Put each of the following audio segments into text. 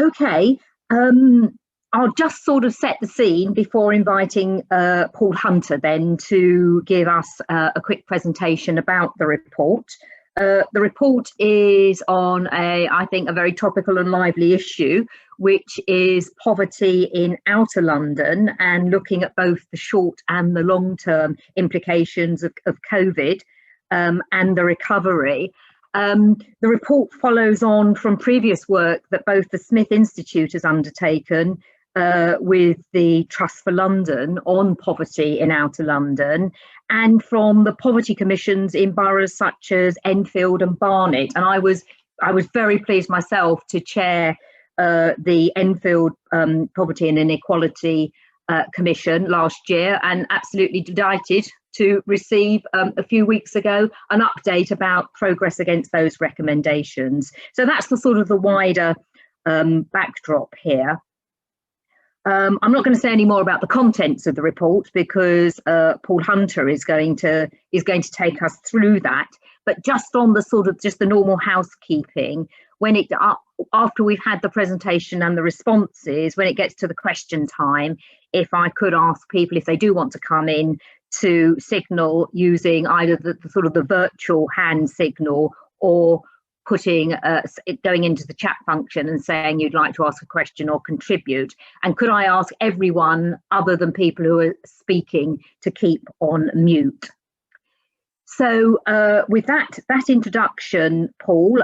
Okay, I'll just sort of set the scene before inviting Paul Hunter then to give us a quick presentation about the report. The report is on I think, a very topical and lively issue, which is poverty in outer London, and looking at both the short and the long-term implications of COVID and the recovery. The report follows on from previous work that both the Smith Institute has undertaken with the Trust for London on poverty in outer London, and from the poverty commissions in boroughs such as Enfield and Barnet. And I was very pleased myself to chair the Enfield Poverty and Inequality Commission last year, and absolutely delighted to receive a few weeks ago an update about progress against those recommendations. So that's the sort of the wider backdrop here. I'm not going to say any more about the contents of the report because Paul Hunter is going to take us through that. But just on the sort of just the normal housekeeping, when after we've had the presentation and the responses, when it gets to the question time, if I could ask people if they do want to come in to signal using either the sort of the virtual hand signal or putting going into the chat function and saying you'd like to ask a question or contribute. And could I ask everyone other than people who are speaking to keep on mute? So with that introduction, Paul,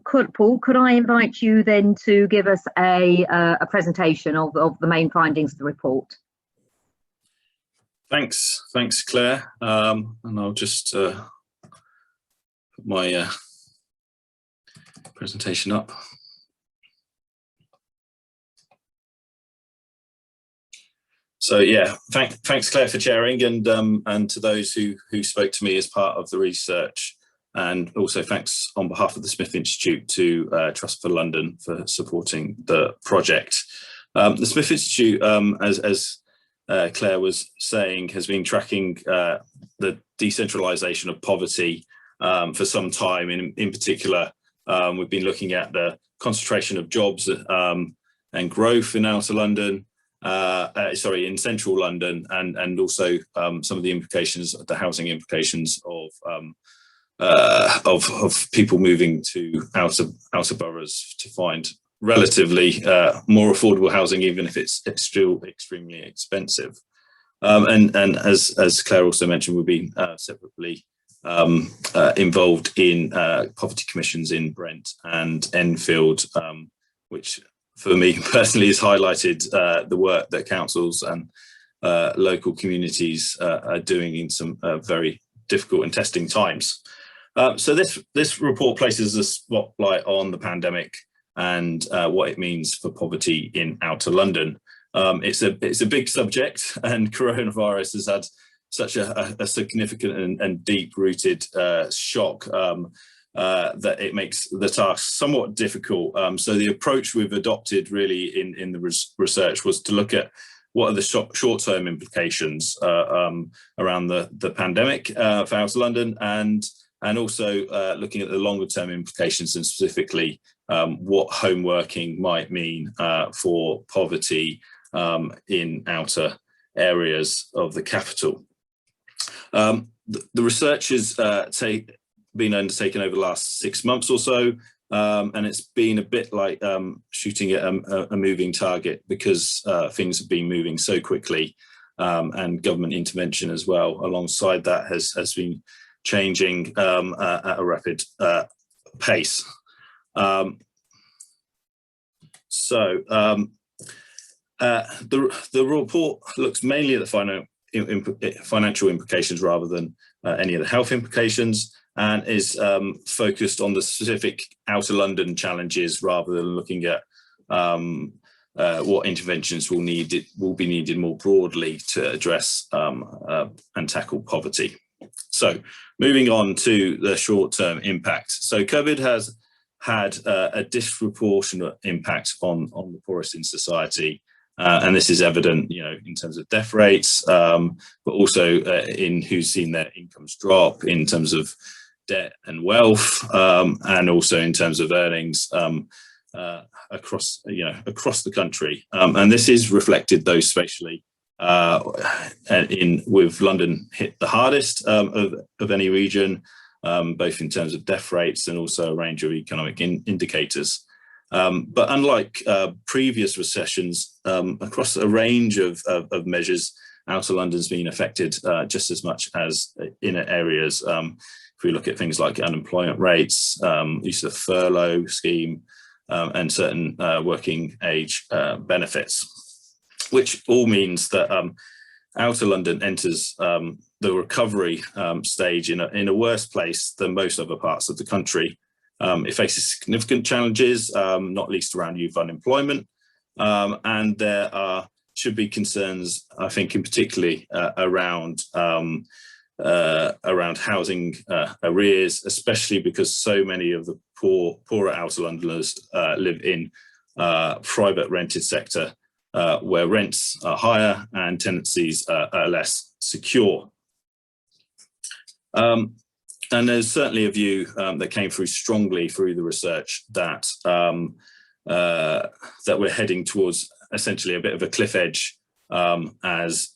could I invite you then to give us a presentation of the main findings of the report? Thanks, Claire. And I'll just put my presentation up. So yeah, thanks Claire for chairing, and to those who spoke to me as part of the research, and also thanks on behalf of the Smith Institute to Trust for London for supporting the project. The Smith Institute, as Claire was saying, has been tracking the decentralisation of poverty for some time. In particular, we've been looking at the concentration of jobs and growth in outer London, in central London, and also some of the implications, the housing implications of people moving to outer boroughs to find relatively more affordable housing, even if it's still extremely expensive. And as Claire also mentioned, we've been separately involved in poverty commissions in Brent and Enfield, which for me personally has highlighted the work that councils and local communities are doing in some very difficult and testing times. So this report places a spotlight on the pandemic and what it means for poverty in outer London. It's a big subject, and coronavirus has had such a significant and deep-rooted shock that it makes the task somewhat difficult. So the approach we've adopted really in the research was to look at what are the short-term implications around the pandemic for outer London, and also looking at the longer-term implications, and specifically what home working might mean for poverty in outer areas of the capital. The research has been undertaken over the last 6 months or so, and it's been a bit like shooting at a moving target, because things have been moving so quickly, and government intervention as well alongside that has been changing at a rapid pace. The report looks mainly at the financial implications rather than any of the health implications, and is focused on the specific outer London challenges rather than looking at what interventions will be needed more broadly to address and tackle poverty. So moving on to the short-term impact. So COVID has had a disproportionate impact on the poorest in society. And this is evident, in terms of death rates, but also in who's seen their incomes drop, in terms of debt and wealth, and also in terms of earnings. across the country, and this is reflected though spatially with London hit the hardest of any region, both in terms of death rates and also a range of economic indicators. But unlike previous recessions, across a range of measures, Outer London's been affected just as much as inner areas. If we look at things like unemployment rates, use of furlough scheme, and certain working age benefits, which all means that Outer London enters the recovery stage in a worse place than most other parts of the country. It faces significant challenges, not least around youth unemployment, and there should be concerns, I think, in particularly around housing arrears, especially because so many of the poorer Outer Londoners live in private rented sector, where rents are higher and tenancies are less secure. And there's certainly a view that came through strongly through the research that that we're heading towards essentially a bit of a cliff edge as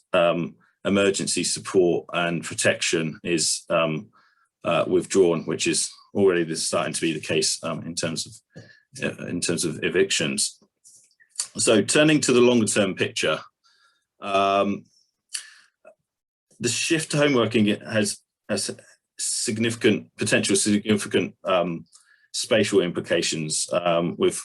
emergency support and protection is withdrawn, which is already starting to be the case in terms of evictions. So turning to the longer term picture, the shift to home working has significant spatial implications with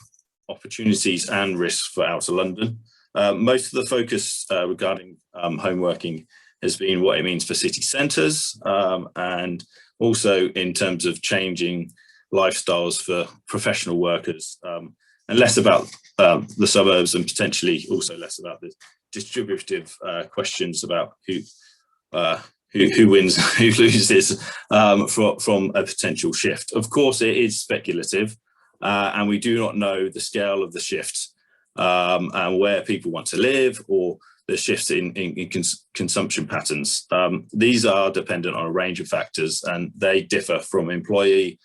opportunities and risks for Outer London. Most of the focus regarding home working has been what it means for city centres, and also in terms of changing lifestyles for professional workers, and less about the suburbs, and potentially also less about the distributive questions about who wins, who loses from a potential shift. Of course, it is speculative, and we do not know the scale of the shift and where people want to live, or the shifts in consumption patterns. These are dependent on a range of factors, and they differ from employee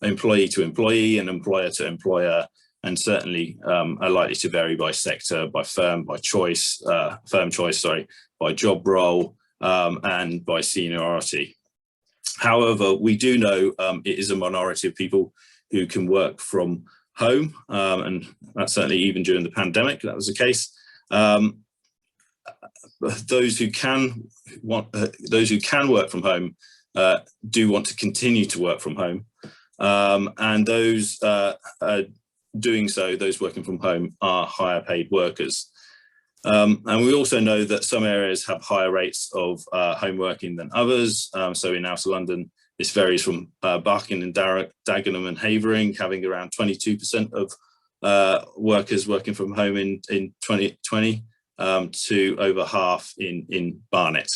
to employee and employer to employer, and certainly are likely to vary by sector, by firm, by choice, by job role, and by seniority. However, we do know it is a minority of people who can work from home, and that's certainly even during the pandemic, that was the case. Those who can work from home do want to continue to work from home, and those doing so, those working from home, are higher paid workers. And we also know that some areas have higher rates of home working than others. So in Outer London, this varies from Barking and Dagenham and Havering having around 22% of workers working from home in 2020 to over half in Barnet.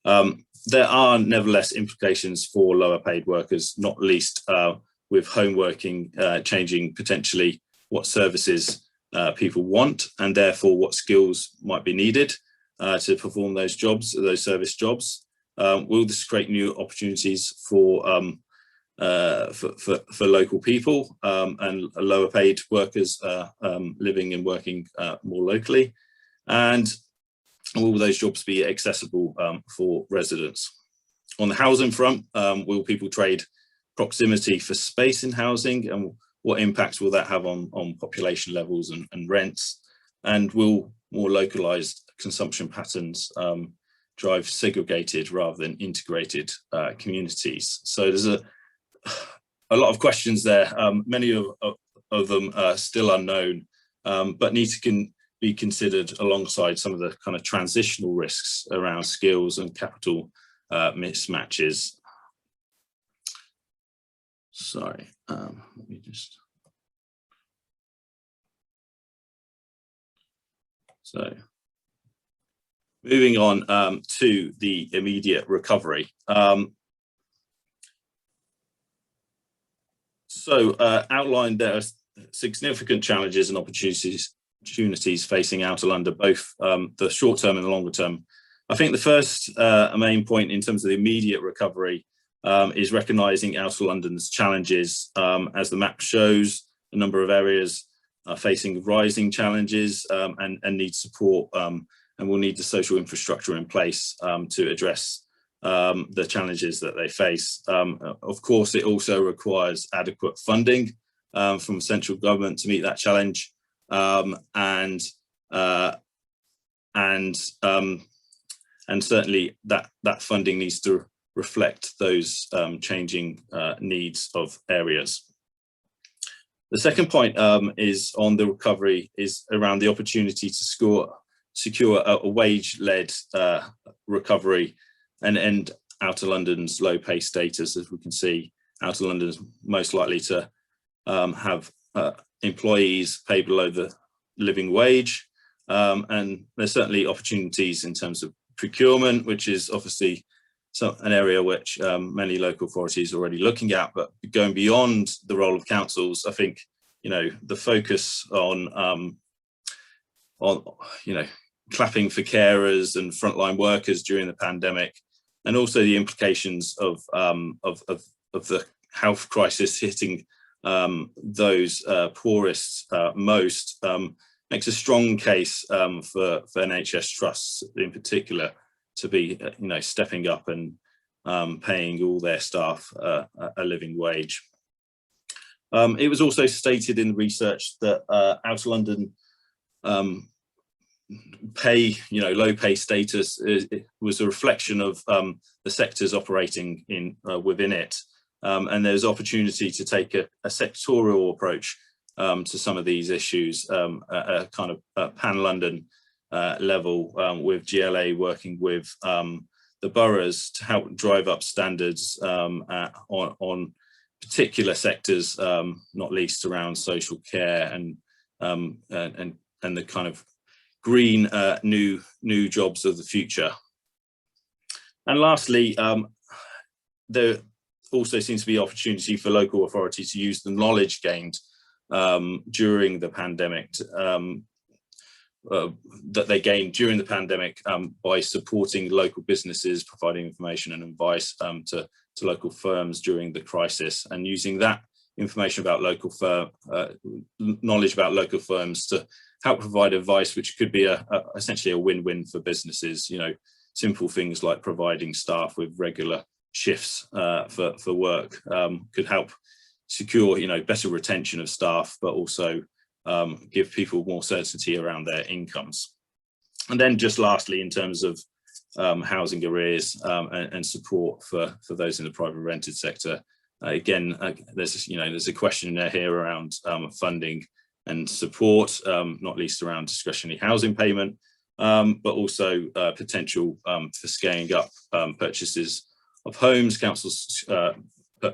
There are nevertheless implications for lower paid workers, not least with home working changing potentially what services people want, and therefore what skills might be needed to perform those jobs, those service jobs. Will this create new opportunities for local people and lower paid workers living and working more locally? And will those jobs be accessible for residents? On the housing front, will people trade proximity for space in housing, and what impacts will that have on population levels and rents? And will more localised consumption patterns drive segregated rather than integrated communities? So there's a lot of questions there. Many of them are still unknown, but need to be considered alongside some of the kind of transitional risks around skills and capital mismatches. Sorry, let me just. So, moving on to the immediate recovery. Outlined, there are significant challenges and opportunities facing Outer London, both the short term and the longer term. I think the first main point in terms of the immediate recovery is recognising Outer London's challenges. As the map shows, a number of areas are facing rising challenges and need support, and will need the social infrastructure in place to address the challenges that they face. Of course, it also requires adequate funding from central government to meet that challenge, and certainly that funding needs to reflect those changing needs of areas. The second point is on the recovery, is around the opportunity to secure a wage-led recovery and end Outer London's low pay status. As we can see, Outer London is most likely to have employees paid below the living wage, and there's certainly opportunities in terms of procurement, which is obviously an area which many local authorities are already looking at. But going beyond the role of councils, I think, you know, the focus on you know, clapping for carers and frontline workers during the pandemic, and also the implications of the health crisis hitting those poorest most, makes a strong case for NHS trusts in particular to be, you know, stepping up and paying all their staff a living wage. It was also stated in the research that Outer London pay, you know, low pay status was a reflection of the sectors operating in within it, and there's opportunity to take a sectorial approach to some of these issues at a kind of pan-London level, with GLA working with the boroughs to help drive up standards on particular sectors, not least around social care and the kind of green new jobs of the future. And lastly, there also seems to be opportunity for local authorities to use the knowledge gained during the pandemic, that they gained during the pandemic by supporting local businesses, providing information and advice to local firms during the crisis, and using that information about local knowledge about local firms to help provide advice, which could be essentially a win-win for businesses. You know, simple things like providing staff with regular shifts for work could help secure, you know, better retention of staff, but also give people more certainty around their incomes. And then just lastly, in terms of housing arrears and support for those in the private rented sector, again, there's a question here around funding and support, not least around discretionary housing payment, but also potential for scaling up purchases of homes, councils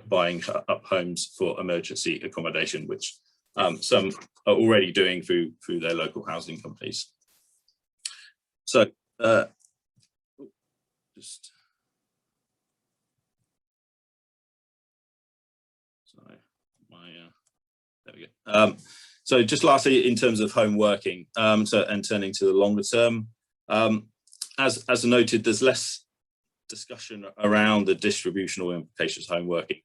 buying up homes for emergency accommodation, which some are already doing through their local housing companies. So just sorry, there we go. So just lastly, in terms of home working, and turning to the longer term, as noted, there's less discussion around the distributional implications of home working,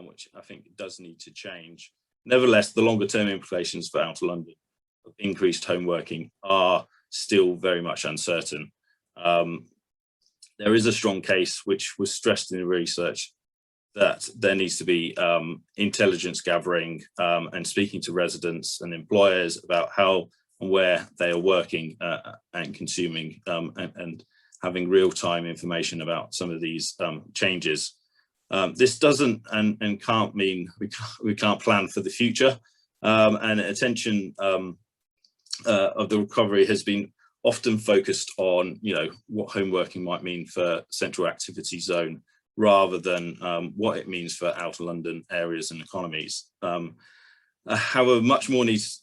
which I think does need to change. Nevertheless, the longer term implications for Outer London of increased home working are still very much uncertain. There is a strong case, which was stressed in the research, that there needs to be intelligence gathering and speaking to residents and employers about how and where they are working and consuming, and having real-time information about some of these changes. This doesn't and can't mean we can't plan for the future, and attention of the recovery has been often focused on, you know, what home working might mean for central activity zone, rather than what it means for Outer London areas and economies. However, much more needs,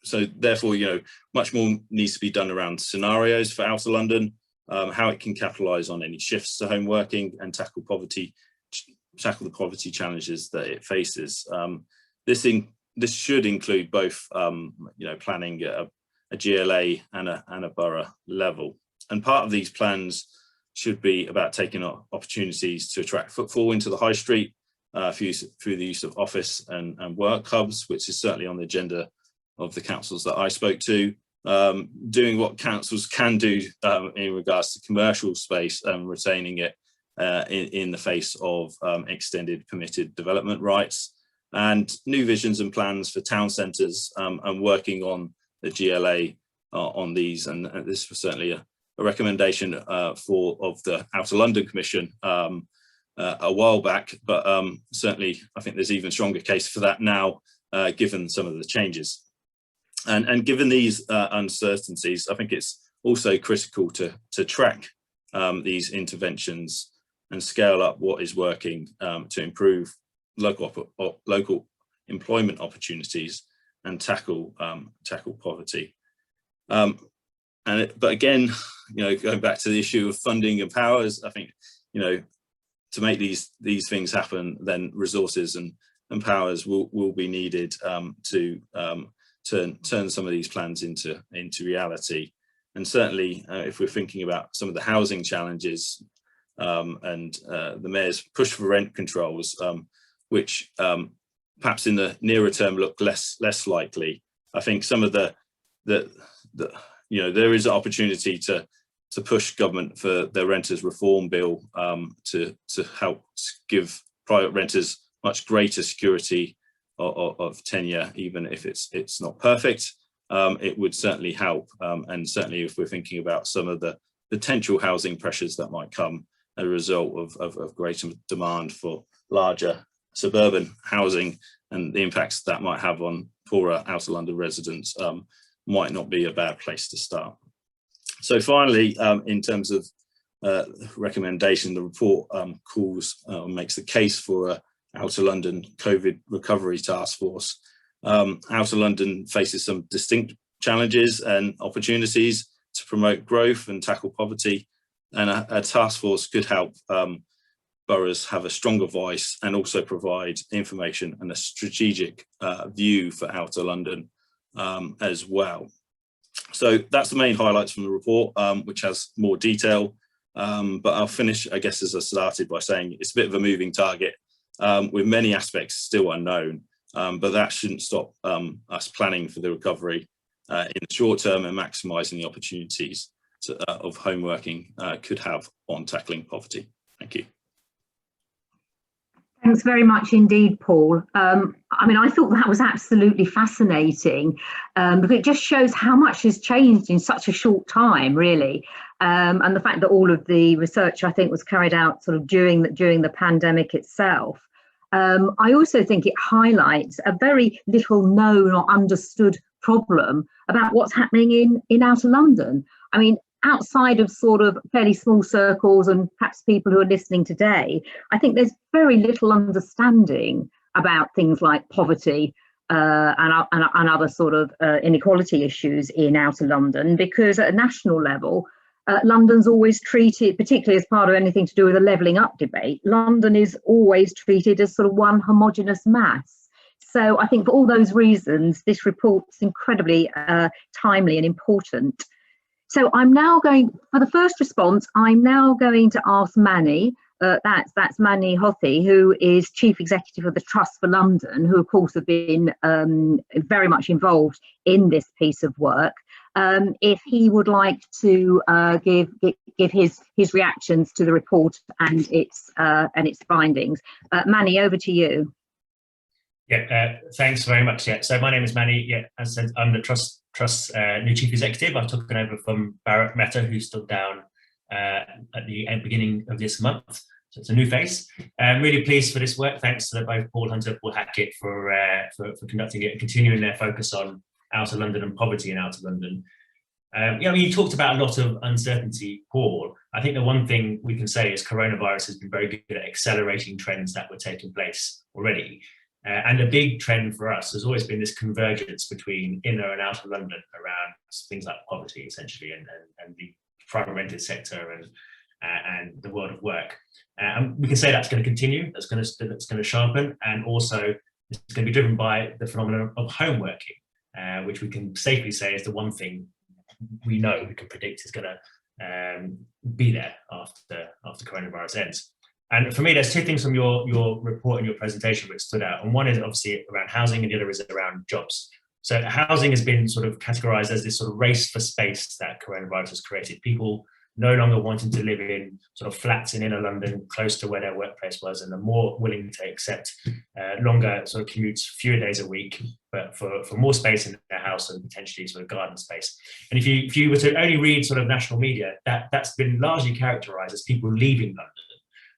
so therefore, you know, much more needs to be done around scenarios for Outer London, how it can capitalise on any shifts to home working and tackle the poverty challenges that it faces. This should include both, you know, planning at a GLA and a borough level. And part of these plans should be about taking opportunities to attract footfall into the high street, through the use of office and work hubs, which is certainly on the agenda of the councils that I spoke to. Doing what councils can do in regards to commercial space and retaining it in the face of extended permitted development rights, and new visions and plans for town centres, and working on the GLA on these. And this was certainly a recommendation of the Outer London Commission a while back, but certainly I think there's even stronger case for that now, given some of the changes. And given these uncertainties, I think it's also critical to track these interventions and scale up what is working to improve local employment opportunities and tackle poverty. But again, going back to the issue of funding and powers, I think to make these things happen, then resources and powers will be needed to turn some of these plans into reality. And certainly if we're thinking about some of the housing challenges and the mayor's push for rent controls, which perhaps in the nearer term look less likely, I think some of the there is an opportunity to push government for their renters reform bill to help give private renters much greater security of tenure, even if it's not perfect. It would certainly help, and certainly if we're thinking about some of the potential housing pressures that might come as a result of greater demand for larger suburban housing, and the impacts that might have on poorer outer London residents, might not be a bad place to start. So finally, in terms of recommendation, the report makes the case for a Outer London COVID recovery task force. Outer London faces some distinct challenges and opportunities to promote growth and tackle poverty, and a task force could help boroughs have a stronger voice and also provide information and a strategic view for Outer London as well. So that's the main highlights from the report, which has more detail, but I'll finish, I guess, as I started, by saying it's a bit of a moving target with many aspects still unknown, but that shouldn't stop us planning for the recovery in the short term and maximising the opportunities of home working could have on tackling poverty. Thank you. Thanks very much indeed, Paul. I mean, I thought that was absolutely fascinating, because it just shows how much has changed in such a short time, really. And the fact that all of the research, I think, was carried out sort of during the pandemic itself. I also think it highlights a very little known or understood problem about what's happening in Outer London. I mean, outside of sort of fairly small circles and perhaps people who are listening today, I think there's very little understanding about things like poverty and other sort of inequality issues in Outer London, because at a national level, London's always treated, particularly as part of anything to do with a levelling up debate, London is always treated as sort of one homogenous mass. So I think for all those reasons, this report's incredibly timely and important. So I'm now going, for the first response, I'm now going to ask Manny, that's Manny Hothi, who is Chief Executive of the Trust for London, who of course have been very much involved in this piece of work, if he would like to give his reactions to the report and its findings. Manny, over to you. Yeah, thanks very much. Yeah, so my name is Manny. Yeah, as I said, I'm the Trust's new Chief Executive. I've taken over from Barrett Mehta, who stood down at the beginning of this month. So it's a new face. I'm really pleased for this work. Thanks to both Paul Hunter and Paul Hackett for conducting it and continuing their focus on Outer London and poverty in Outer London. You talked about a lot of uncertainty, Paul. I think the one thing we can say is coronavirus has been very good at accelerating trends that were taking place already. And a big trend for us has always been this convergence between inner and outer London around things like poverty, essentially, and the private rented sector and the world of work. And we can say that's going to continue, that's going to sharpen, and also it's going to be driven by the phenomenon of home working, which we can safely say is the one thing we know, we can predict is going to be there after coronavirus ends. And for me, there's two things from your report and your presentation which stood out. And one is obviously around housing, and the other is around jobs. So housing has been sort of categorized as this sort of race for space that coronavirus has created. People no longer wanting to live in sort of flats in inner London, close to where their workplace was, and are more willing to accept longer sort of commutes, fewer days a week, but for more space in their house and potentially sort of garden space. And if you were to only read sort of national media, that's been largely characterized as people leaving London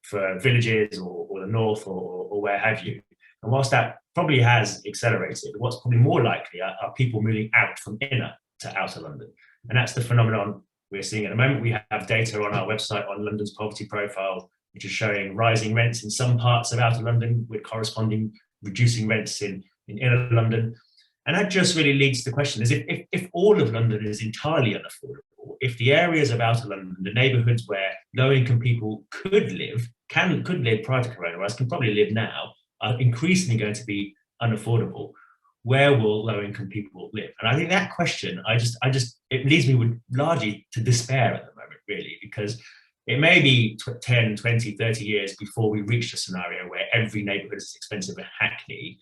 for villages or the north or where have you. And whilst that probably has accelerated, what's probably more likely are people moving out from inner to outer London. And that's the phenomenon we're seeing at the moment. We have data on our website on London's poverty profile, which is showing rising rents in some parts of outer London with corresponding reducing rents in inner London. And that just really leads to the question is if all of London is entirely unaffordable, if the areas of outer London, the neighbourhoods where low-income people could live prior to coronavirus, can probably live now, are increasingly going to be unaffordable, where will low-income people live? And I think that question, it leaves me largely to despair at the moment, really, because it may be 10, 20, 30 years before we reach a scenario where every neighbourhood is expensive and Hackney.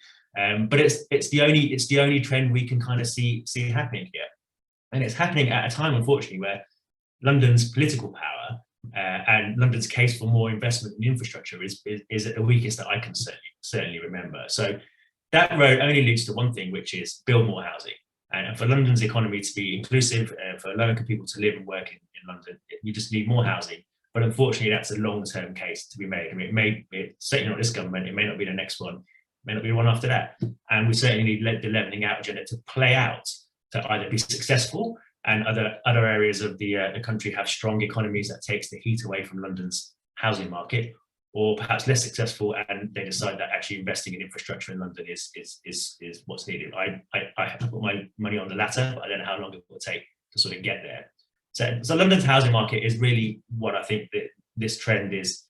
But it's the only trend we can kind of see happening here. And it's happening at a time, unfortunately, where London's political power and London's case for more investment in infrastructure is at the weakest that I can certainly remember. So that road only leads to one thing, which is build more housing. And for London's economy to be inclusive, for low-income people to live and work in London, you just need more housing. But unfortunately, that's a long-term case to be made. I mean, it's certainly not this government, it may not be the next one, it may not be the one after that. And we certainly need the levelling out agenda to play out, to either be successful and other areas of the country have strong economies that takes the heat away from London's housing market, or perhaps less successful and they decide that actually investing in infrastructure in London is what's needed. I have to put my money on the latter, but I don't know how long it will take to sort of get there. So London's housing market is really what I think that this trend is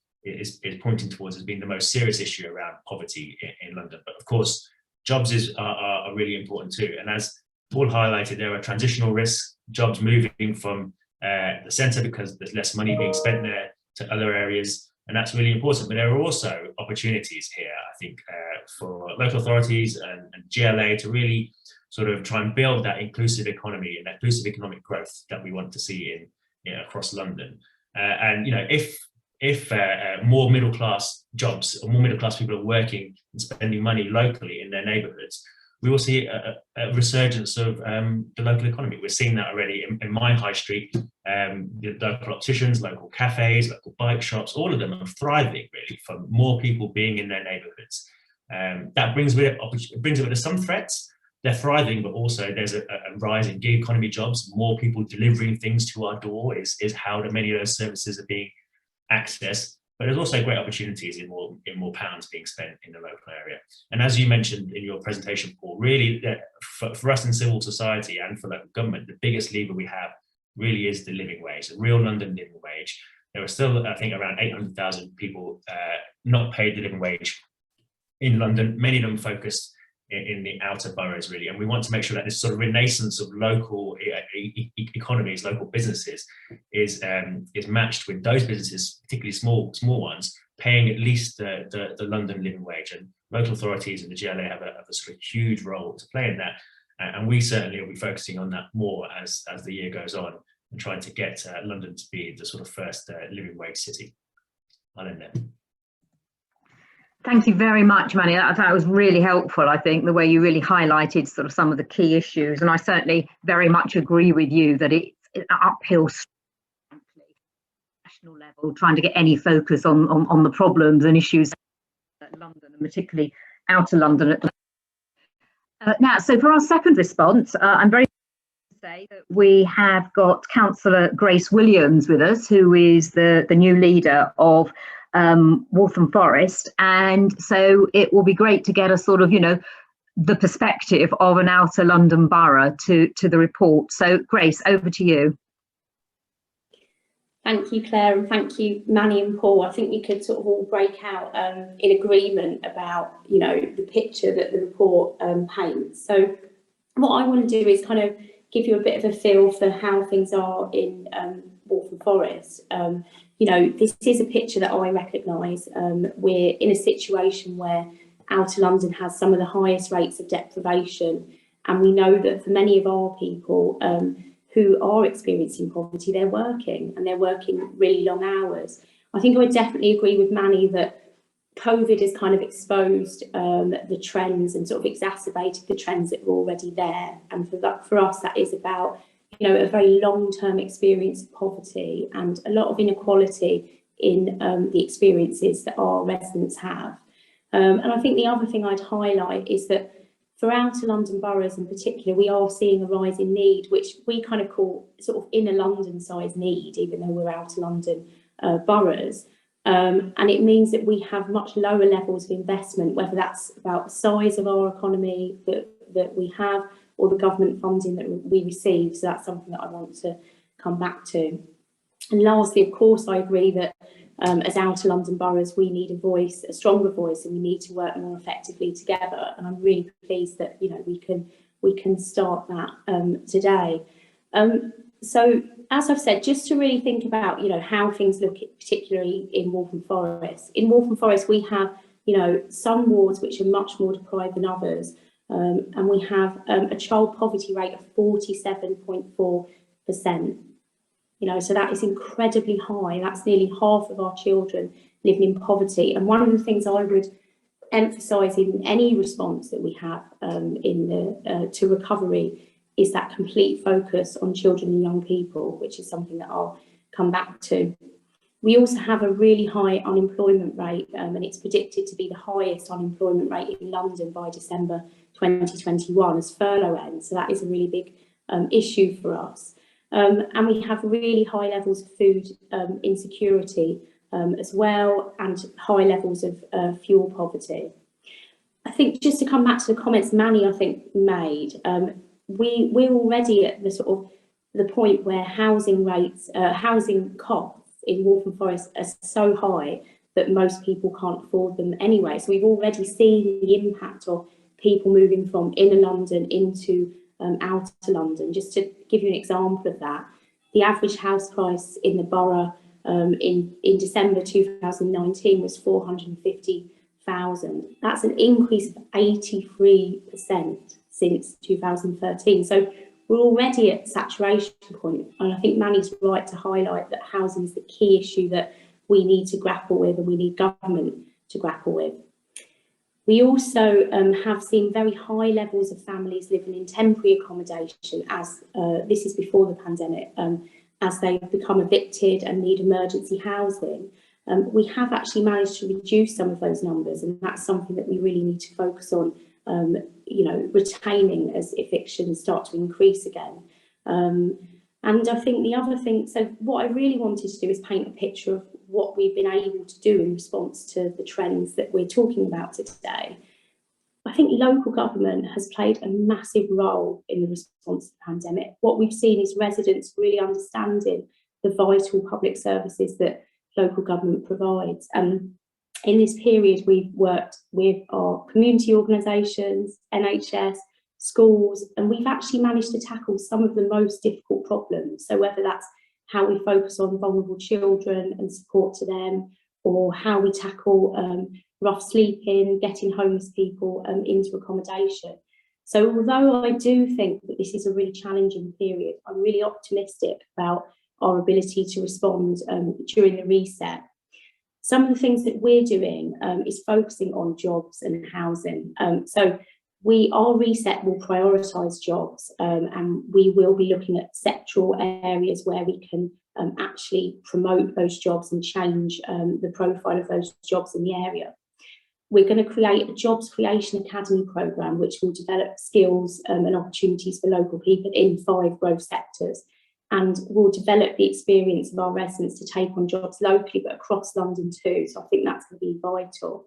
pointing towards as being the most serious issue around poverty in London. But of course, jobs are really important too. And as Paul highlighted, there are transitional risks, jobs moving from the centre because there's less money being spent there to other areas. And that's really important. But there are also opportunities here, I think, for local authorities and GLA to really sort of try and build that inclusive economy and that inclusive economic growth that we want to see across London. And if more middle class jobs or more middle class people are working and spending money locally in their neighbourhoods, we will see a resurgence of the local economy. We're seeing that already in my high street. The local opticians, local cafes, local bike shops, all of them are thriving really from more people being in their neighbourhoods. That brings with it some threats. They're thriving, but also there's a rise in gig economy jobs. More people delivering things to our door is how many of those services are being accessed. But there's also great opportunities in more pounds being spent in the local area. And as you mentioned in your presentation, Paul, really for us in civil society and for local government, the biggest lever we have really is the living wage, the real London living wage. There are still, I think, around 800,000 people not paid the living wage in London, many of them focused in the outer boroughs, really. And we want to make sure that this sort of renaissance of local economies, local businesses, is matched with those businesses, particularly small ones, paying at least the London living wage. And local authorities and the GLA have a sort of huge role to play in that. And we certainly will be focusing on that more as the year goes on and trying to get London to be the sort of first living wage city. I'll end there. Thank you very much, Manny. That was really helpful, I think, the way you really highlighted sort of some of the key issues. And I certainly very much agree with you that it's an uphill national level, trying to get any focus on the problems and issues at London, and particularly outer London. Now, so for our second response, I'm very happy to say that we have got Cllr Grace Williams with us, who is the new leader of Waltham Forest, and so it will be great to get a sort of the perspective of an outer London borough to the report. So Grace, over to you. Thank you, Claire, and thank you, Manny and Paul. I think we could sort of all break out in agreement about the picture that the report paints. So what I want to do is kind of give you a bit of a feel for how things are in Waltham Forest, you know, this is a picture that I recognise. We're in a situation where Outer London has some of the highest rates of deprivation, and we know that for many of our people who are experiencing poverty, they're working really long hours. I think I would definitely agree with Manny that COVID has kind of exposed the trends and sort of exacerbated the trends that were already there. And for us, that is about, you know, a very long-term experience of poverty and a lot of inequality in the experiences that our residents have. And I think the other thing I'd highlight is that for outer London boroughs in particular, we are seeing a rise in need, which we kind of call sort of inner London size need, even though we're outer London boroughs. And it means that we have much lower levels of investment, whether that's about the size of our economy that we have or the government funding that we receive. So that's something that I want to come back to. And lastly, of course, I agree that as outer London boroughs, we need a voice, a stronger voice, and we need to work more effectively together. And I'm really pleased that, you know, we can start that today. So as I've said, just to really think about, you know, how things look, particularly in Waltham Forest. In Waltham Forest, we have, you know, some wards which are much more deprived than others, and we have a child poverty rate of 47.4%. You know, so that is incredibly high. That's nearly half of our children living in poverty. And one of the things I would emphasise in any response that we have to recovery is that complete focus on children and young people, which is something that I'll come back to. We also have a really high unemployment rate, and it's predicted to be the highest unemployment rate in London by December 2021 as furlough ends. So that is a really big issue for us. And we have really high levels of food insecurity as well, and high levels of fuel poverty. I think just to come back to the comments Manny, I think, made, we're already at the sort of the point where housing rates, housing costs in Waltham Forest are so high that most people can't afford them anyway. So we've already seen the impact of people moving from inner London into outer London. Just to give you an example of that, the average house price in the borough in December 2019 was 450,000. That's an increase of 83% since 2013. So we're already at saturation point, and I think Manny's right to highlight that housing is the key issue that we need to grapple with, and we need government to grapple with. We also have seen very high levels of families living in temporary accommodation, as this is before the pandemic, as they become evicted and need emergency housing. We have actually managed to reduce some of those numbers, and that's something that we really need to focus on, you know, retaining as evictions start to increase again. And I think the other thing, so what I really wanted to do is paint a picture of what we've been able to do in response to the trends that we're talking about today. I think local government has played a massive role in the response to the pandemic. What we've seen is residents really understanding the vital public services that local government provides. And in this period, we've worked with our community organisations, NHS, schools, and we've actually managed to tackle some of the most difficult problems. So whether that's how we focus on vulnerable children and support to them, or how we tackle rough sleeping, getting homeless people into accommodation. So although I do think that this is a really challenging period, I'm really optimistic about our ability to respond during the reset. Some of the things that we're doing is focusing on jobs and housing. So our reset will prioritise jobs, and we will be looking at sectoral areas where we can actually promote those jobs and change the profile of those jobs in the area. We're going to create a Jobs Creation Academy programme, which will develop skills and opportunities for local people in 5 growth sectors, and will develop the experience of our residents to take on jobs locally but across London too. So I think that's going to be vital.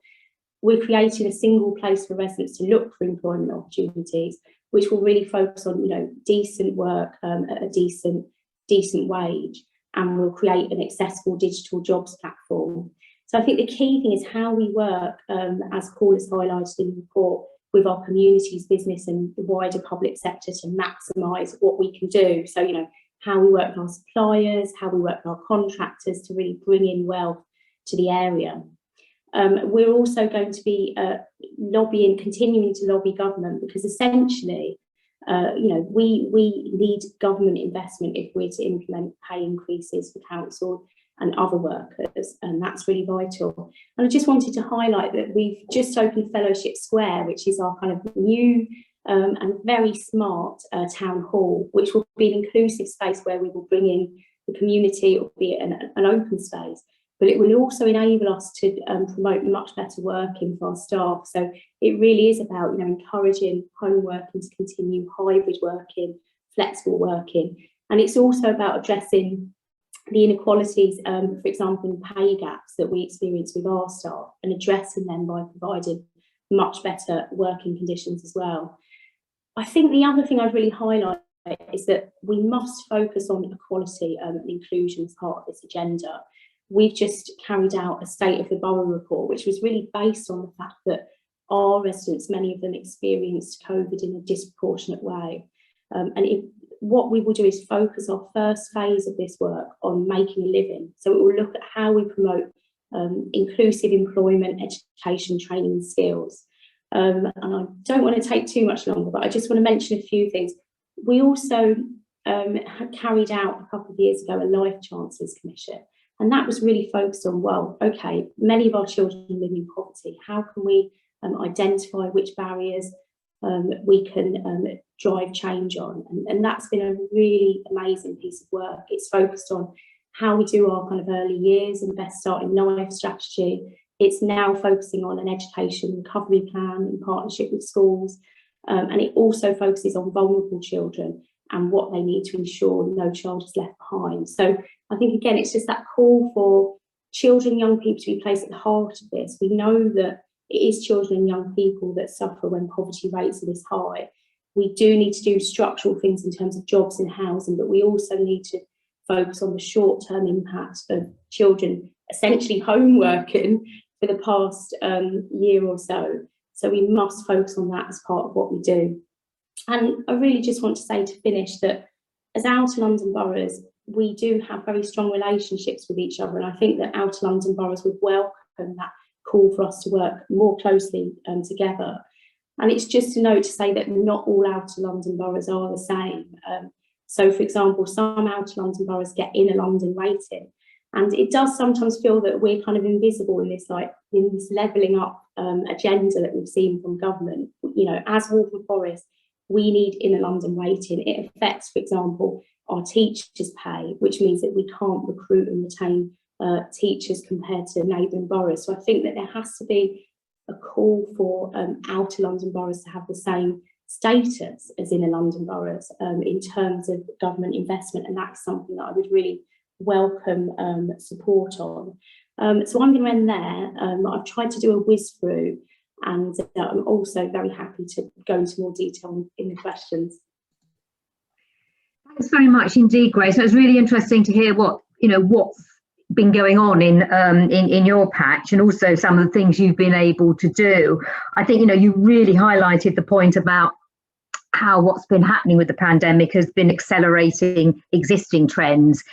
We're creating a single place for residents to look for employment opportunities, which will really focus on, you know, decent work at a decent wage, and we'll create an accessible digital jobs platform. So I think the key thing is how we work, as Cllr has highlighted in the report, with our communities, business and the wider public sector to maximise what we can do. So, you know, how we work with our suppliers, how we work with our contractors to really bring in wealth to the area. We're also going to be continuing to lobby government, because essentially, we need government investment if we're to implement pay increases for council and other workers, and that's really vital. And I just wanted to highlight that we've just opened Fellowship Square, which is our kind of new and very smart town hall, which will be an inclusive space where we will bring in the community. It will be an open space, but it will also enable us to promote much better working for our staff. So it really is about encouraging home working to continue, hybrid working, flexible working, and it's also about addressing the inequalities, for example, in pay gaps that we experience with our staff, and addressing them by providing much better working conditions as well. I think the other thing I'd really highlight is that we must focus on equality and inclusion as part of this agenda. We've just carried out a State of the Borough report, which was really based on the fact that our residents, many of them experienced COVID in a disproportionate way. What we will do is focus our first phase of this work on making a living. So it will look at how we promote inclusive employment, education, training and skills. And I don't want to take too much longer, but I just want to mention a few things. We also had carried out a couple of years ago a Life Chancellors Commission, and that was really focused on, well, okay, many of our children live in poverty. How can we identify which barriers we can drive change on? And that's been a really amazing piece of work. It's focused on how we do our kind of early years and best starting life strategy. It's now focusing on an education recovery plan in partnership with schools. And it also focuses on vulnerable children and what they need to ensure no child is left behind. So I think, again, it's just that call for children and young people to be placed at the heart of this. We know that it is children and young people that suffer when poverty rates are this high. We do need to do structural things in terms of jobs and housing, but we also need to focus on the short-term impact of children essentially home working for the past year or so. So we must focus on that as part of what we do. And I really just want to say to finish that as Outer London boroughs, we do have very strong relationships with each other. And I think that Outer London boroughs would welcome that call for us to work more closely together. And it's just a note to say that not all Outer London boroughs are the same. So, for example, some Outer London boroughs get Inner London rating. And it does sometimes feel that we're kind of invisible in this levelling up agenda that we've seen from government. As Waltham Forest, we need Inner London rating. It affects, for example, our teachers' pay, which means that we can't recruit and retain teachers compared to neighbouring boroughs. So I think that there has to be a call for Outer London boroughs to have the same status as Inner London boroughs in terms of government investment, and that's something that I would really welcome support on. So I'm going to end there. I've tried to do a whiz through, and I'm also very happy to go into more detail in the questions. Thanks very much indeed, Grace. It was really interesting to hear what's been going on in your patch, and also some of the things you've been able to do. I think you really highlighted the point about how what's been happening with the pandemic has been accelerating existing trends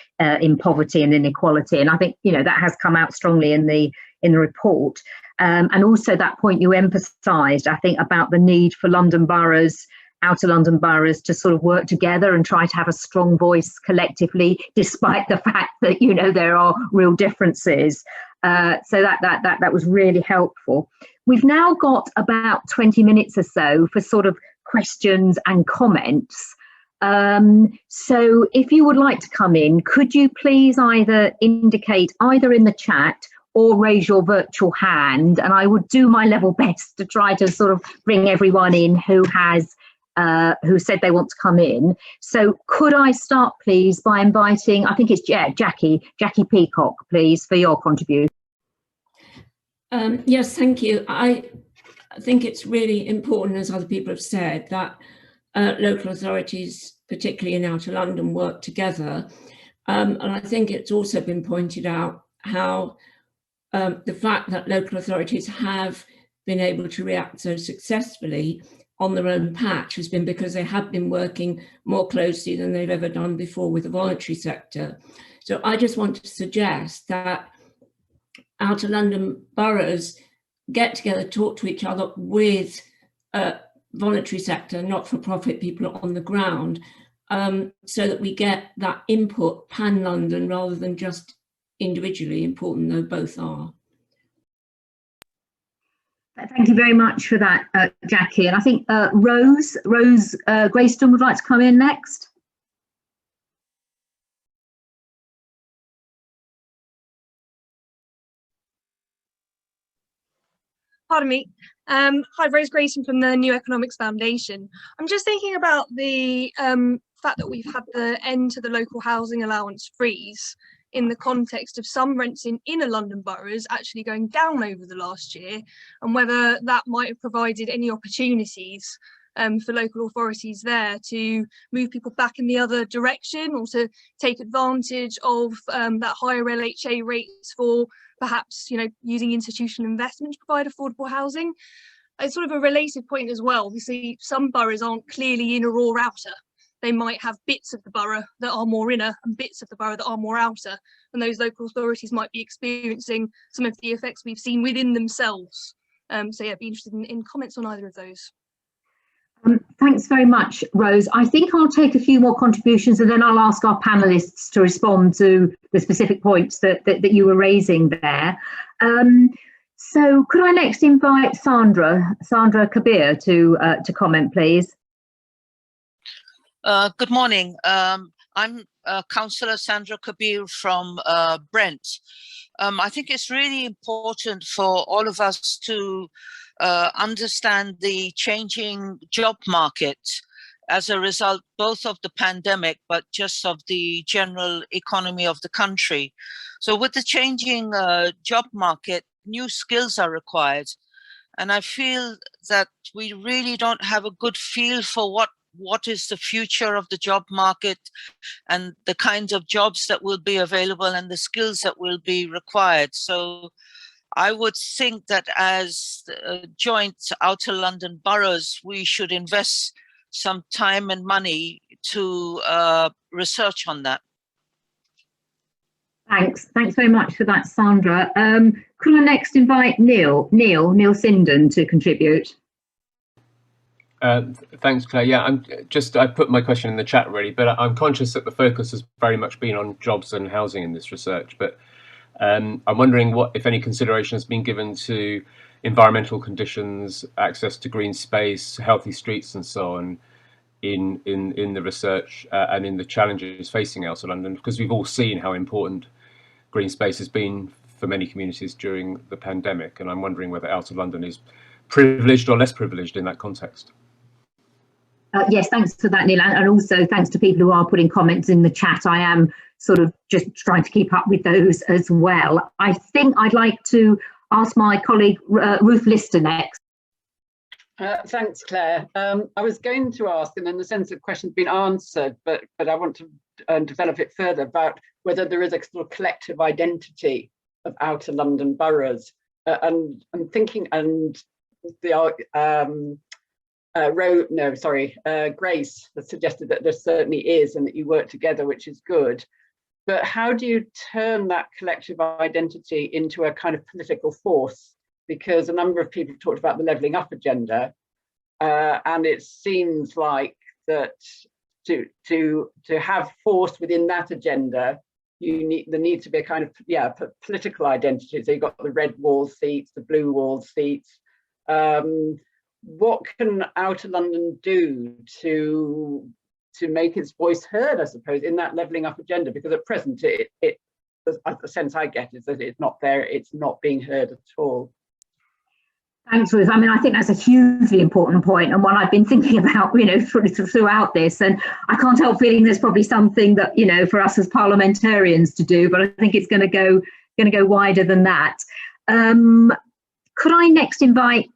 in poverty and inequality, and I think that has come out strongly in the report, and also that point you emphasised, I think, about the need for London boroughs, Outer London boroughs, to sort of work together and try to have a strong voice collectively, despite the fact that there are real differences. So that was really helpful. We've now got about 20 minutes or so for sort of questions and comments. So if you would like to come in, could you please either indicate either in the chat or raise your virtual hand, and I would do my level best to try to sort of bring everyone in who said they want to come in. So could I start, please, by inviting, I think it's Jackie Peacock, please, for your contribution. Yes, thank you. I think it's really important, as other people have said, that local authorities, particularly in Outer London, work together. And I think it's also been pointed out how the fact that local authorities have been able to react so successfully on their own patch has been because they have been working more closely than they've ever done before with the voluntary sector. So I just want to suggest that outer London boroughs get together, talk to each other with voluntary sector, not-for-profit people on the ground, so that we get that input pan-London rather than just individually, important though both are. Thank you very much for that, Jackie. And I think Rose Grayston would like to come in next. Pardon me. Hi, Rose Grayson from the New Economics Foundation. I'm just thinking about the fact that we've had the end to the local housing allowance freeze in the context of some rents in inner London boroughs actually going down over the last year, and whether that might have provided any opportunities for local authorities there to move people back in the other direction, or to take advantage of that higher LHA rates for perhaps, you know, using institutional investment to provide affordable housing. It's sort of a related point as well. Obviously, some boroughs aren't clearly inner or outer. They might have bits of the borough that are more inner and bits of the borough that are more outer, and those local authorities might be experiencing some of the effects we've seen within themselves. So yeah, I'd be interested in comments on either of those. Thanks very much, Rose. I think I'll take a few more contributions and then I'll ask our panelists to respond to the specific points that you were raising there. So could I next invite Sandra Kabir to comment, please? Good morning. I'm Councillor Sandra Kabir from Brent. I think it's really important for all of us to understand the changing job market as a result both of the pandemic, but just of the general economy of the country. So with the changing job market, new skills are required. And I feel that we really don't have a good feel for what is the future of the job market and the kinds of jobs that will be available and the skills that will be required. So I would think that as joint outer London boroughs, we should invest some time and money to research on that. Thanks very much for that, Sandra. Could I next invite Neil Sinden to contribute? Thanks, Claire. Yeah, I put my question in the chat already, but I'm conscious that the focus has very much been on jobs and housing in this research. But I'm wondering what, if any, consideration has been given to environmental conditions, access to green space, healthy streets, and so on in the research and in the challenges facing outer London, because we've all seen how important green space has been for many communities during the pandemic, and I'm wondering whether outer London is privileged or less privileged in that context. Yes, thanks for that, Neil, and also thanks to people who are putting comments in the chat. I am sort of just trying to keep up with those as well. I think I'd like to ask my colleague Ruth Lister next. Thanks, Claire. I was going to ask, and in the sense that the question's been answered, but I want to develop it further about whether there is a sort of collective identity of outer London boroughs, and thinking, and the Grace has suggested that there certainly is, and that you work together, which is good. But how do you turn that collective identity into a kind of political force? Because a number of people have talked about the levelling up agenda, and it seems like that to have force within that agenda, there needs to be a kind of political identity. So you've got the red wall seats, the blue wall seats. What can outer London do to make its voice heard, I suppose, in that levelling up agenda? Because at present, the sense I get is that it's not there, it's not being heard at all. Thanks, Ruth. I mean, I think that's a hugely important point, and one I've been thinking about, you know, throughout this. And I can't help feeling there's probably something that, you know, for us as parliamentarians to do, but I think it's going to go wider than that. Could I next invite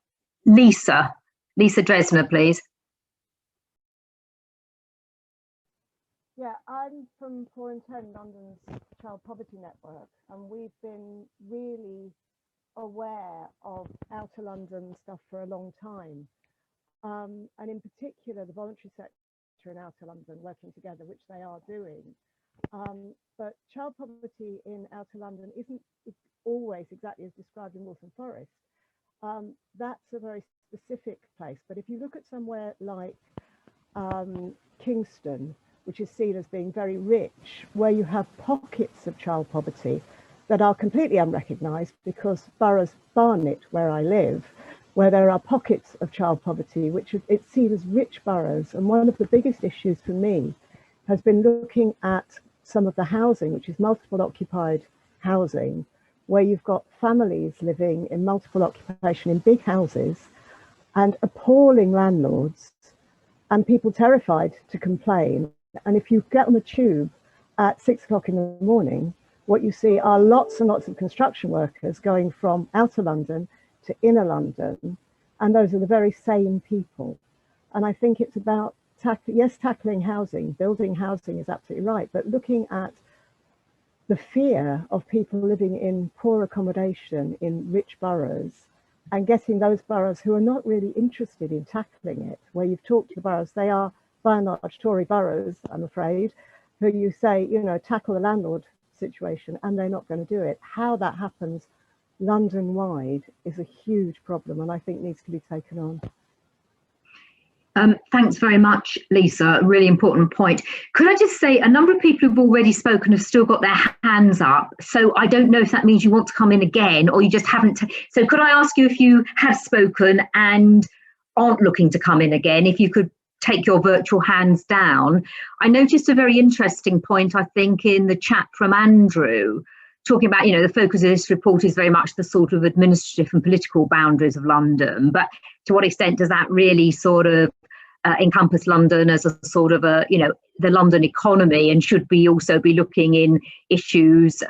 Lisa Dresner, please? Yeah, I'm from 4 in 10, London's Child Poverty Network, and we've been really aware of outer London stuff for a long time. and in particular the voluntary sector in Outer London working together, which they are doing. But child poverty in Outer London isn't always exactly as described in Waltham Forest. That's a very specific place. But if you look at somewhere like Kingston, which is seen as being very rich, where you have pockets of child poverty that are completely unrecognised, because boroughs Barnet, where I live, where there are pockets of child poverty, which it's seen as rich boroughs. And one of the biggest issues for me has been looking at some of the housing, which is multiple occupied housing, where you've got families living in multiple occupation in big houses and appalling landlords and people terrified to complain. And if you get on the tube at 6 o'clock in the morning, what you see are lots and lots of construction workers going from outer London to inner London. And those are the very same people. And I think it's about tackling housing, building housing is absolutely right, but looking at the fear of people living in poor accommodation in rich boroughs and getting those boroughs who are not really interested in tackling it, where you've talked to the boroughs, they are by and large Tory boroughs, I'm afraid, who you say, you know, tackle the landlord situation, and they're not going to do it. How that happens London-wide is a huge problem, and I think needs to be taken on. Thanks very much, Lisa. A really important point. Could I just say a number of people who've already spoken have still got their hands up. So I don't know if that means you want to come in again or you just haven't. So could I ask you, if you have spoken and aren't looking to come in again, if you could take your virtual hands down. I noticed a very interesting point, I think, in the chat from Andrew, talking about, you know, the focus of this report is very much the sort of administrative and political boundaries of London. But to what extent does that really sort of encompass London as a sort of a, you know, the London economy, and should we also be looking in issues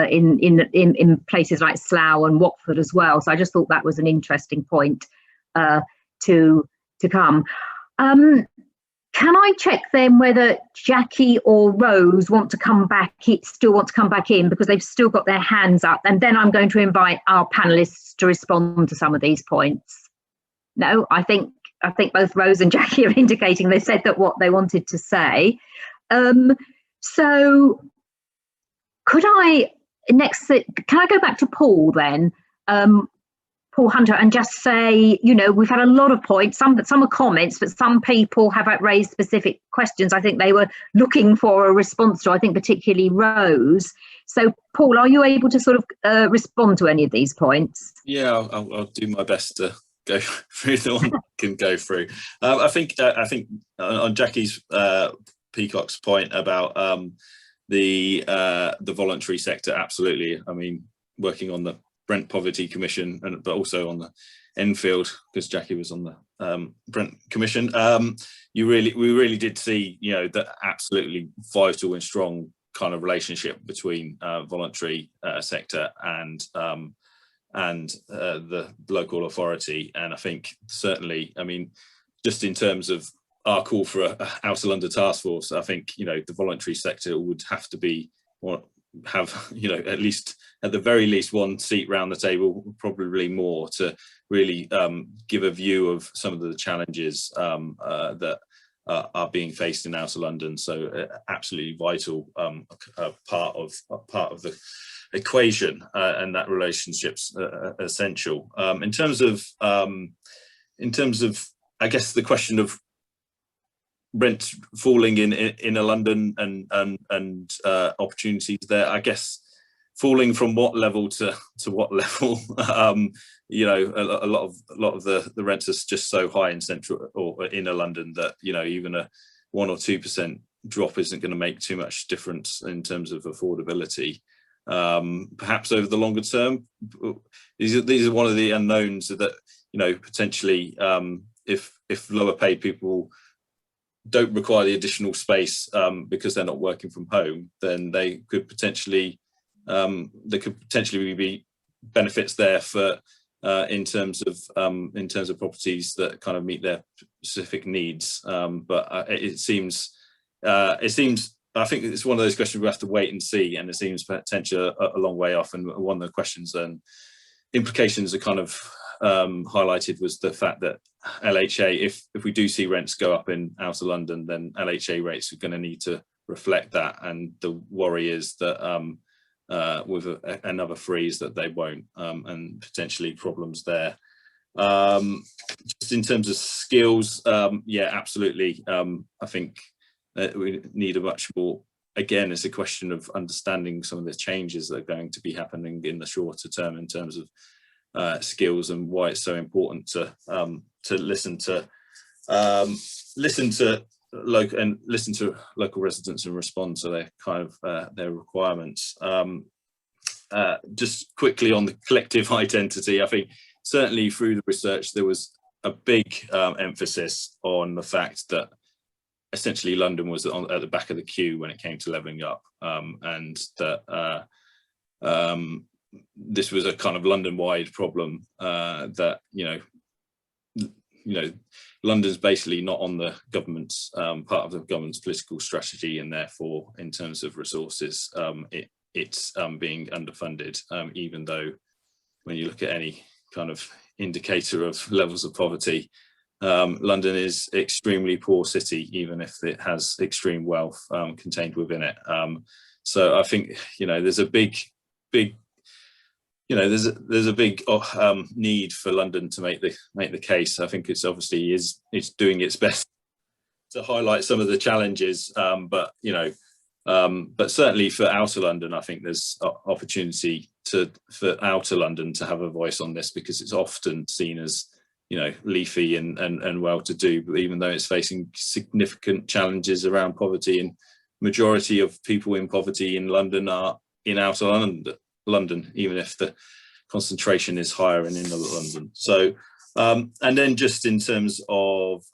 in places like Slough and Watford as well? So I just thought that was an interesting point to come. Can I check then whether Jackie or Rose want to come back, still want to come back in, because they've still got their hands up, and then I'm going to invite our panelists to respond to some of these points. No, I think both Rose and Jackie are indicating they said that what they wanted to say. So could I can I go back to Paul then? Paul Hunter, and just say, you know, we've had a lot of points, some are comments, but some people have raised specific questions I think they were looking for a response to, I think particularly Rose. So Paul, are you able to sort of respond to any of these points? Yeah, I'll do my best to go through the one I can go through. I think on Jackie's Peacock's point about the voluntary sector, absolutely. I mean, working on the Brent Poverty Commission, but also on the Enfield, because Jackie was on the Brent Commission. We really did see, you know, the absolutely vital and strong kind of relationship between voluntary sector and the local authority. And I think certainly, I mean, just in terms of our call for a Outer London task force, I think, you know, the voluntary sector would have to be have, you know, at the very least one seat round the table, probably more, to really give a view of some of the challenges that are being faced in Outer London. So absolutely vital part of the equation, and that relationship's essential. In terms of I guess the question of rent falling in inner London and opportunities there, I guess falling from what level to what level. You know, a lot of the rents are just so high in central or inner London that, you know, even a 1 or 2% drop isn't going to make too much difference in terms of affordability. Perhaps over the longer term, these are one of the unknowns that, you know, potentially if lower paid people don't require the additional space because they're not working from home, then they could potentially be benefits there for in terms of properties that kind of meet their specific needs. But it seems I think it's one of those questions we have to wait and see, and it seems potentially a long way off. And one of the questions and implications are kind of highlighted was the fact that LHA, if we do see rents go up in outer London, then LHA rates are going to need to reflect that, and the worry is that with another freeze that they won't, and potentially problems there. Just in terms of skills, yeah, absolutely. I think that we need a much more, again, it's a question of understanding some of the changes that are going to be happening in the shorter term in terms of skills, and why it's so important to listen to local residents and respond to their kind of their requirements. Just quickly on the collective identity, I think certainly through the research there was a big emphasis on the fact that essentially London was at the back of the queue when it came to levelling up, and that this was a kind of London-wide problem, that London's basically not on the government's part of the government's political strategy, and therefore in terms of resources it's being underfunded, even though when you look at any kind of indicator of levels of poverty, London is extremely poor city, even if it has extreme wealth contained within it. So I think there's a big need for London to make the case. I think it's obviously it's doing its best to highlight some of the challenges, but certainly for outer London, I think there's opportunity for outer London to have a voice on this, because it's often seen as leafy and well-to-do, but even though it's facing significant challenges around poverty, and majority of people in poverty in London are in outer London, even if the concentration is higher in inner London. So and then just in terms of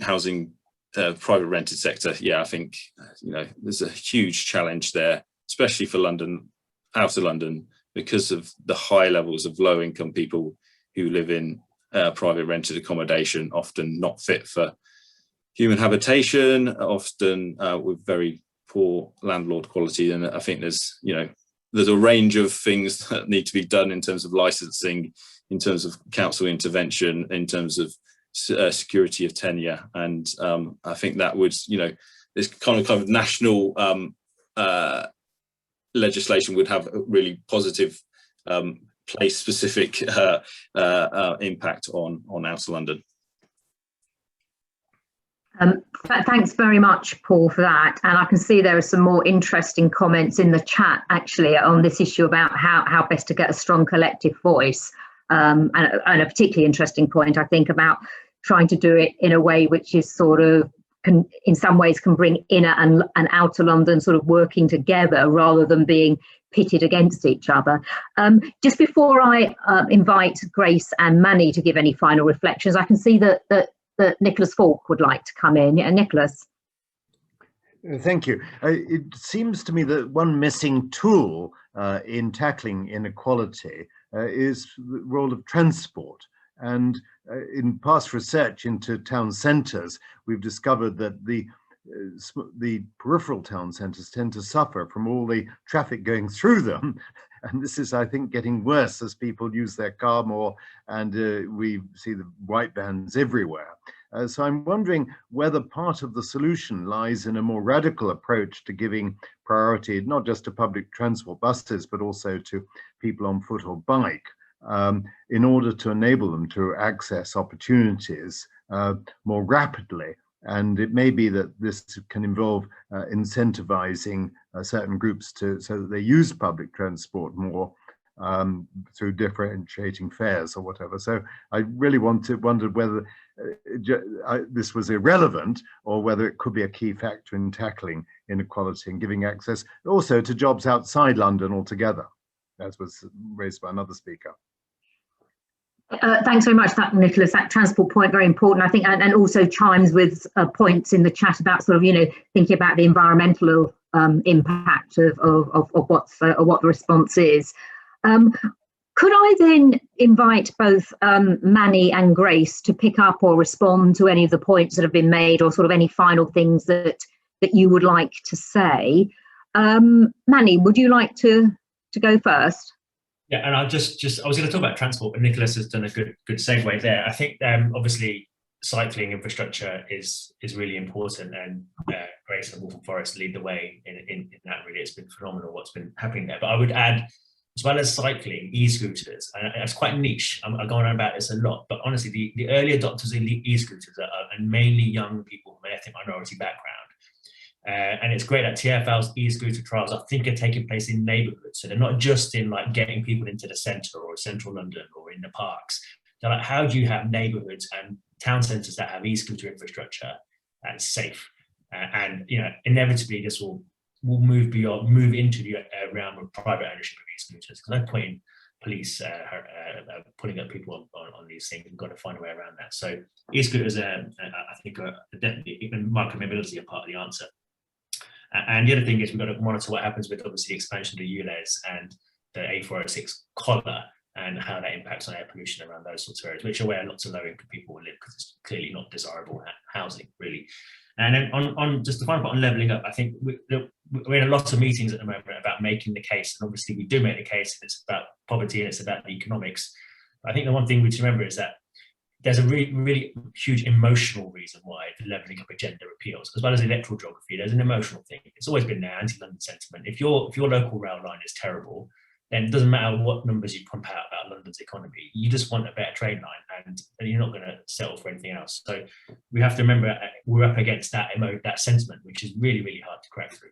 housing, private rented sector, yeah, I think there's a huge challenge there, especially for London, outer London, because of the high levels of low income people who live in private rented accommodation, often not fit for human habitation, often with very poor landlord quality. And I think there's a range of things that need to be done in terms of licensing, in terms of council intervention, in terms of security of tenure, and I think that would this kind of national legislation would have a really positive place specific impact on outer London. Thanks very much, Paul, for that. And I can see there are some more interesting comments in the chat actually on this issue about how best to get a strong collective voice, and a particularly interesting point, I think, about trying to do it in a way which is sort of in some ways can bring inner and outer London sort of working together rather than being pitted against each other. Just before I invite Grace and Manny to give any final reflections, I can see that Nicholas Falk would like to come in. Yeah, Nicholas. Thank you. It seems to me that one missing tool in tackling inequality is the role of transport. And in past research into town centres, we've discovered that the peripheral town centres tend to suffer from all the traffic going through them. And this is, I think, getting worse as people use their car more, and we see the white vans everywhere. So I'm wondering whether part of the solution lies in a more radical approach to giving priority, not just to public transport buses, but also to people on foot or bike, in order to enable them to access opportunities more rapidly. And it may be that this can involve incentivizing certain groups so that they use public transport more through differentiating fares or whatever. So I really wondered whether this was irrelevant or whether it could be a key factor in tackling inequality and giving access also to jobs outside London altogether, as was raised by another speaker. Thanks very much for that, Nicholas. That transport point, very important, I think, and also chimes with points in the chat about sort of, thinking about the environmental impact of what the response is. Could I then invite both Manny and Grace to pick up or respond to any of the points that have been made, or sort of any final things that you would like to say? Manny, would you like to go first? Yeah, and I was going to talk about transport, but Nicholas has done a good segue there. I think obviously cycling infrastructure is really important, and Grace and Waltham Forest lead the way in that. Really, it's been phenomenal what's been happening there. But I would add, as well as cycling, e-scooters, and it's quite niche. I go on about this a lot, but honestly, the early adopters in e-scooters are mainly young people from an ethnic minority background. And it's great that TfL's e-scooter trials, I think, are taking place in neighbourhoods. So they're not just in like getting people into the centre or central London or in the parks. They're like, how do you have neighbourhoods and town centres that have e-scooter infrastructure that's safe? And inevitably this will move into the realm of private ownership of e-scooters. Because no point in police pulling up people on these things. We've got to find a way around that. So e-scooters, I think, are definitely, even micromobility, are part of the answer. And the other thing is we've got to monitor what happens with obviously expansion of ULEZ and the A406 collar and how that impacts on air pollution around those sorts of areas, which are where lots of low-income people will live, because it's clearly not desirable housing, really. And then on just the final part on levelling up, I think we're in a lot of meetings at the moment about making the case, and obviously we do make the case, and it's about poverty and it's about the economics. But I think the one thing we should remember is that there's a really huge emotional reason why the levelling up agenda appeals, as well as electoral geography. There's an emotional thing. It's always been there, anti-London sentiment. If your local rail line is terrible, then it doesn't matter what numbers you pump out about London's economy. You just want a better train line, and you're not going to settle for anything else. So we have to remember we're up against that sentiment, which is really hard to crack through.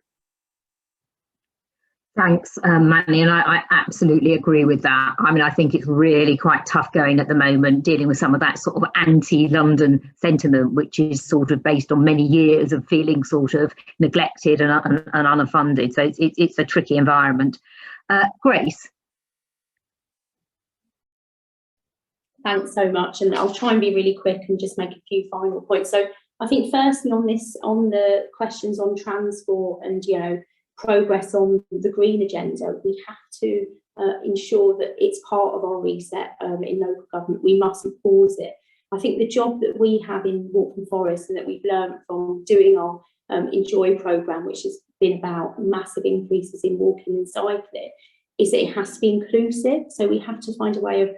Thanks, Manny, and I absolutely agree with that. I mean, I think it's really quite tough going at the moment, dealing with some of that sort of anti-London sentiment, which is sort of based on many years of feeling sort of neglected and underfunded. So it's a tricky environment. Grace. Thanks so much, and I'll try and be really quick and just make a few final points. So I think firstly on the questions on transport and progress on the green agenda, we have to ensure that it's part of our reset in local government. We mustn't pause it. I think the job that we have in Waltham Forest and that we've learned from doing our Enjoy programme, which has been about massive increases in walking and cycling, is that it has to be inclusive. So we have to find a way of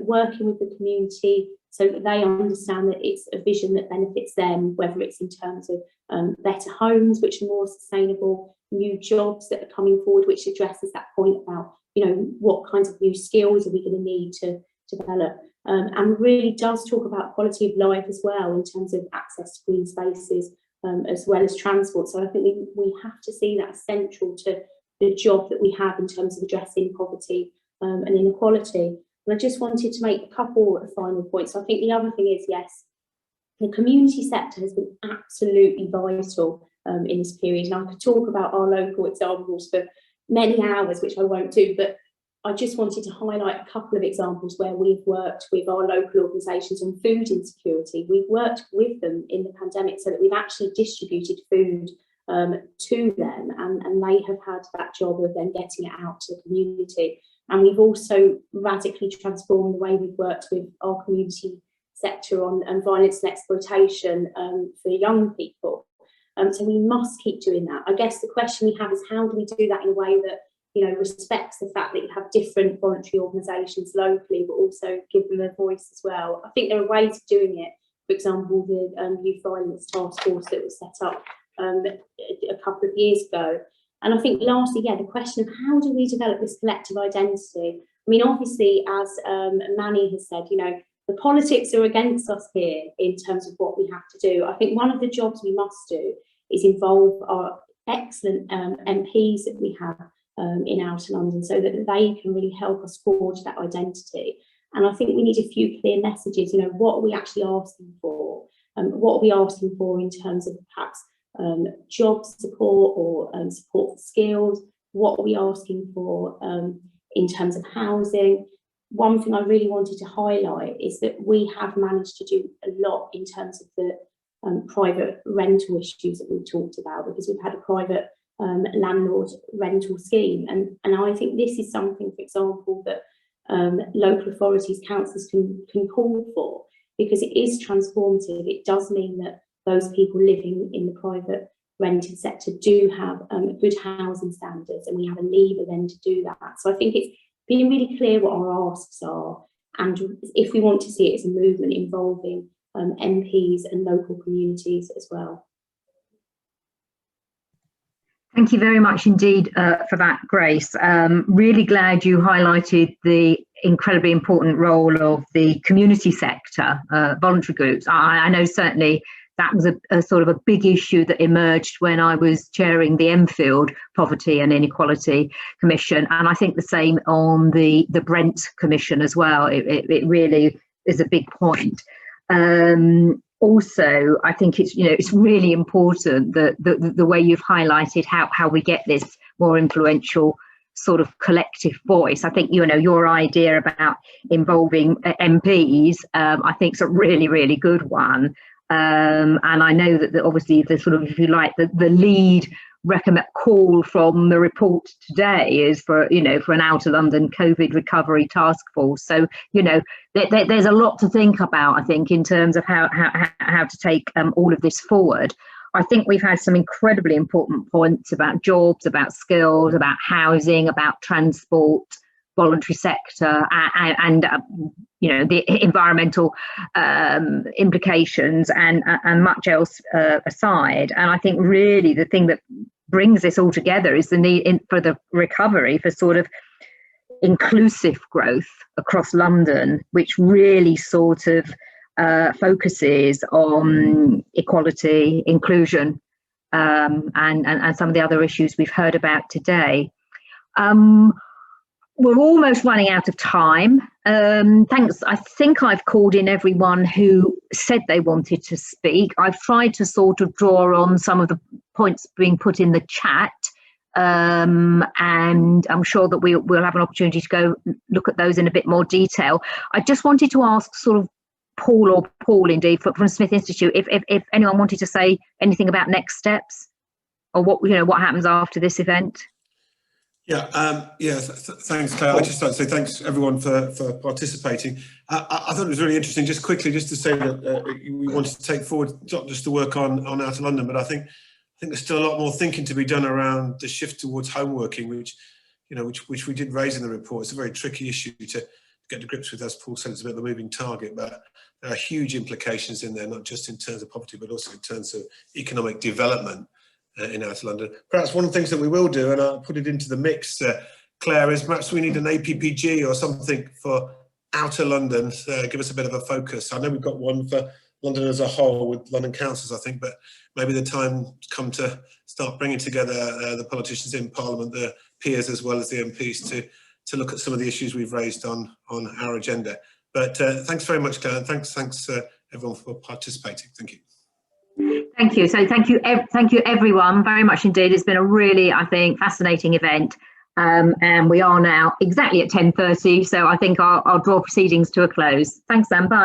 working with the community so that they understand that it's a vision that benefits them, whether it's in terms of better homes, which are more sustainable, new jobs that are coming forward, which addresses that point about, what kinds of new skills are we going to need to develop, and really does talk about quality of life as well in terms of access to green spaces, as well as transport. So I think we have to see that central to the job that we have in terms of addressing poverty and inequality. And I just wanted to make a couple of final points. I think the other thing is, yes, the community sector has been absolutely vital in this period. And I could talk about our local examples for many hours, which I won't do, but I just wanted to highlight a couple of examples where we've worked with our local organisations on food insecurity. We've worked with them in the pandemic so that we've actually distributed food to them, and they have had that job of then getting it out to the community. And we've also radically transformed the way we've worked with our community sector on violence and exploitation for young people. So we must keep doing that. I guess the question we have is, how do we do that in a way that respects the fact that you have different voluntary organisations locally, but also give them a voice as well? I think there are ways of doing it. For example, the Youth Violence Task Force that was set up a couple of years ago. And I think lastly, the question of how do we develop this collective identity? I mean, obviously, as Manny has said, the politics are against us here in terms of what we have to do. I think one of the jobs we must do is involve our excellent MPs that we have in Outer London, so that they can really help us forge that identity. And I think we need a few clear messages. What are we actually asking for? What are we asking for in terms of perhaps job support or support for skills? What are we asking for in terms of housing? One thing I really wanted to highlight is that we have managed to do a lot in terms of the private rental issues that we've talked about, because we've had a private landlord rental scheme, and I think this is something, for example, that local authorities, councils can call for, because it is transformative. It does mean that those people living in the private rented sector do have good housing standards, and we have a lever then to do that. So I think it's being really clear what our asks are, and if we want to see it as a movement involving MPs and local communities as well. Thank you very much indeed for that, Grace. Really glad you highlighted the incredibly important role of the community sector, voluntary groups. I know certainly that was a sort of a big issue that emerged when I was chairing the Enfield Poverty and Inequality Commission, and I think the same on the Brent Commission as well. It really is a big point. Also, I think it's really important that the way you've highlighted how we get this more influential sort of collective voice. I think your idea about involving MPs, I think is a really, really good one. And I know that obviously the sort of, if you like, the lead call from the report today is for an Outer London COVID recovery task force. So there's a lot to think about, I think, in terms of how to take all of this forward. I think we've had some incredibly important points about jobs, about skills, about housing, about transport, voluntary sector, and the environmental implications and much else aside. And I think really the thing that brings this all together is the need for the recovery for sort of inclusive growth across London, which really sort of focuses on equality, inclusion, and some of the other issues we've heard about today. We're almost running out of time. Thanks. I think I've called in everyone who said they wanted to speak. I've tried to sort of draw on some of the points being put in the chat, and I'm sure that we'll have an opportunity to go look at those in a bit more detail. I just wanted to ask sort of Paul indeed from Smith Institute, if anyone wanted to say anything about next steps or what happens after this event. Thanks, Claire. I'd just like to say thanks everyone for participating. I thought it was really interesting, just quickly, just to say that we wanted to take forward not just the work on Outer London, but I think there's still a lot more thinking to be done around the shift towards home working, which we did raise in the report. It's a very tricky issue to get to grips with, as Paul said. It's a bit of a moving target, but there are huge implications in there, not just in terms of poverty, but also in terms of economic development in Outer London. Perhaps one of the things that we will do, and I'll put it into the mix, Claire, is perhaps we need an APPG or something for Outer London to give us a bit of a focus. I know we've got one for London as a whole with London councils, I think, but maybe the time's come to start bringing together the politicians in Parliament, the peers as well as the MPs to look at some of the issues we've raised on our agenda. But thanks very much, Claire, and thanks everyone for participating. Thank you. Thank you. So thank you everyone very much indeed. It's been a really, I think, fascinating event, and we are now exactly at 10:30. So I think I'll draw proceedings to a close. Thanks, Sam. Bye.